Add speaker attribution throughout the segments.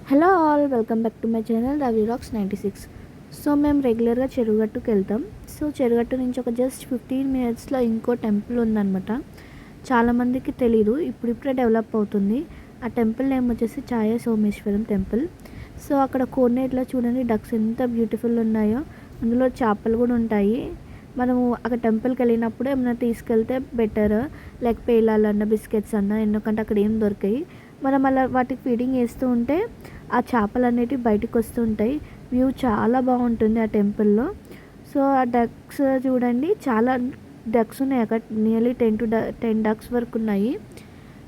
Speaker 1: Hello all, welcome back to my channel Ravi rocks 96. So మేము రెగ్యులర్గా చెరుగట్టుకు వెళ్తాం. సో చెరుగట్టు నుంచి ఒక జస్ట్ 15 మినిట్స్లో ఇంకో టెంపుల్ ఉందన్నమాట. చాలామందికి తెలీదు, ఇప్పుడిప్పుడే డెవలప్ అవుతుంది. ఆ టెంపుల్ నేమ్ వచ్చేసి ఛాయ సోమేశ్వరం టెంపుల్. సో అక్కడ కోనేట్లో చూడండి డక్స్ ఎంత బ్యూటిఫుల్ ఉన్నాయో, అందులో చేపలు కూడా ఉంటాయి. మనము అక్కడ టెంపుల్కి వెళ్ళినప్పుడు ఏమైనా తీసుకెళ్తే బెటర్, లైక్ పేలాలన్నా బిస్కెట్స్ అన్నా, ఎందుకంటే అక్కడ ఏం దొరికాయి. మనం అలా వాటికి ఫీడింగ్ వేస్తూ ఉంటే ఆ చేపలు అనేటివి బయటకు వస్తూ ఉంటాయి. వ్యూ చాలా బాగుంటుంది ఆ టెంపుల్లో. సో ఆ డక్స్ చూడండి, చాలా డక్స్ ఉన్నాయి అక్కడ, నియర్లీ 10 డక్స్ వరకు ఉన్నాయి.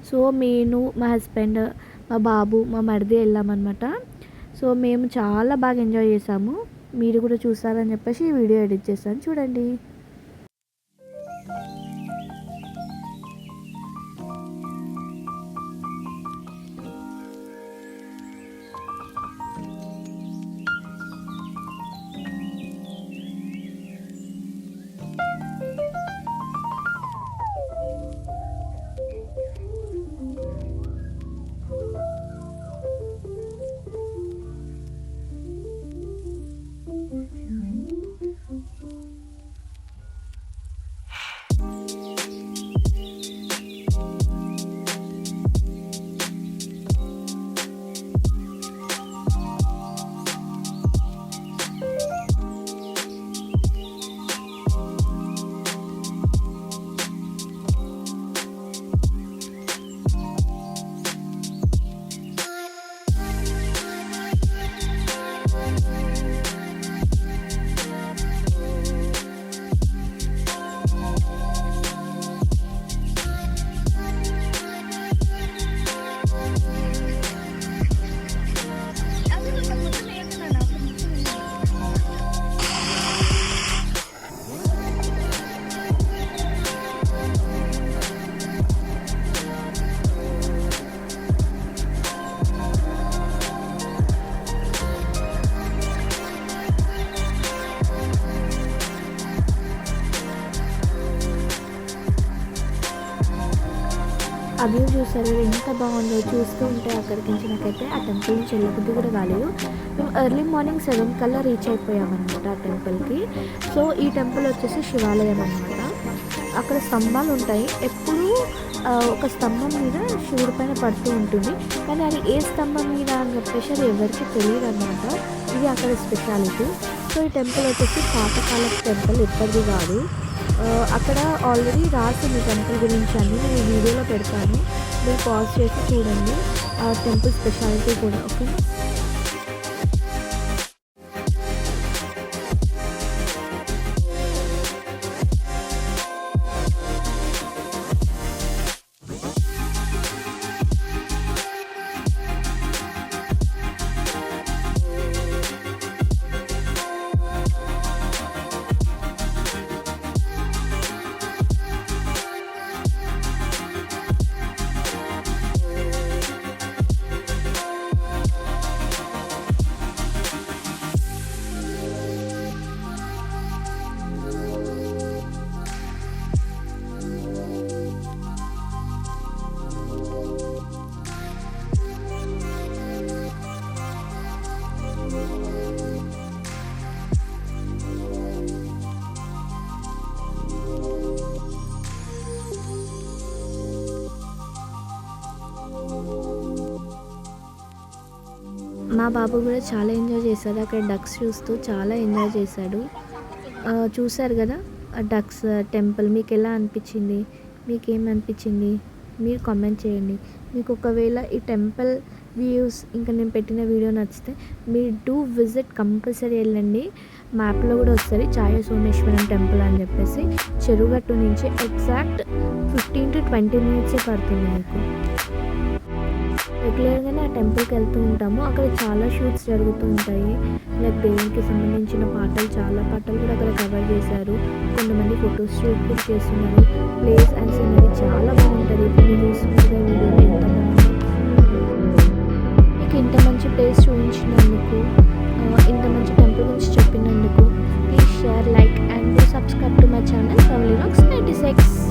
Speaker 1: సో నేను, మా హస్బెండ్, మా బాబు, మా మరిది వెళ్ళామన్నమాట. సో మేము చాలా బాగా ఎంజాయ్ చేసాము. మీరు కూడా చూసారని చెప్పేసి ఈ వీడియో ఎడిట్ చేశాను, చూడండి. ఆ వ్యూ చూసారు ఎంత బాగుందో, చూస్తూ ఉంటే అక్కడికి నుంచి నాకైతే ఆ టెంపుల్ నుంచి వెళ్ళబుద్ధి కూడా కాలేదు. మేము ఎర్లీ మార్నింగ్ 7 కల్లా రీచ్ అయిపోయామన్నమాట ఆ టెంపుల్కి. సో ఈ టెంపుల్ వచ్చేసి శివాలయం అనమాట. అక్కడ స్తంభాలు ఉంటాయి, ఎప్పుడూ ఒక స్తంభం మీద శివుడి పైన పడుతూ ఉంటుంది. కానీ అది ఏ స్తంభం మీద అని చెప్పేసి అది ఎవరికి తెలియదు అనమాట. ఇది అక్కడ స్పెషాలిటీ. సో ఈ టెంపుల్ వచ్చేసి పాతకాలపు టెంపుల్, ఇప్పటిది కాదు. అక్కడ ఆల్రెడీ రాసింది టెంపుల్ గురించి అని, నేను ఈ వీడియోలో పెడతాను, మీరు పాజ్ చేసి చూడండి ఆ టెంపుల్ స్పెషాలిటీ కూడా. ఓకే, మా బాబు కూడా చాలా ఎంజాయ్ చేశాడు. అక్కడ డక్స్ చూస్తూ చాలా ఎంజాయ్ చేశాడు. చూశారు కదా ఆ డక్స్ టెంపుల్, మీకు ఎలా అనిపించింది, మీకేమనిపించింది మీరు కామెంట్ చేయండి. మీకు ఒకవేళ ఈ టెంపుల్ వ్యూస్ ఇంకా నేను పెట్టిన వీడియో నచ్చితే మీరు డూ విజిట్, కంపల్సరీ వెళ్ళండి. మ్యాప్లో కూడా వస్తుంది ఛాయ సోమేశ్వరం టెంపుల్ అని చెప్పేసి. చెరుగట్టు నుంచి ఎగ్జాక్ట్ 15 to 20 మినిట్సే పడుతుంది మీకు. రెగ్యులర్గానే ఆ టెంపుల్కి వెళ్తూ ఉంటాము. అక్కడ చాలా షూట్స్ జరుగుతూ ఉంటాయి, లైక్ దేవునికి సంబంధించిన చాలా పాటలు కూడా అక్కడ కవర్ చేశారు. కొంతమంది ఫొటోస్ షూట్ కూడా చేస్తున్నారు. ప్లేస్ అండ్ సీనరీ చాలా బాగుంటుంది. ఇప్పుడు మీరు చూస్తున్న వీడియోలో ఎంత బాగుంది. మీకు ఇంత మంచి ప్లేస్ చూపించినందుకు, ఇంత మంచి టెంపుల్ గురించి చెప్పినందుకు please share, like and subscribe to my channel Ravi rocks 96.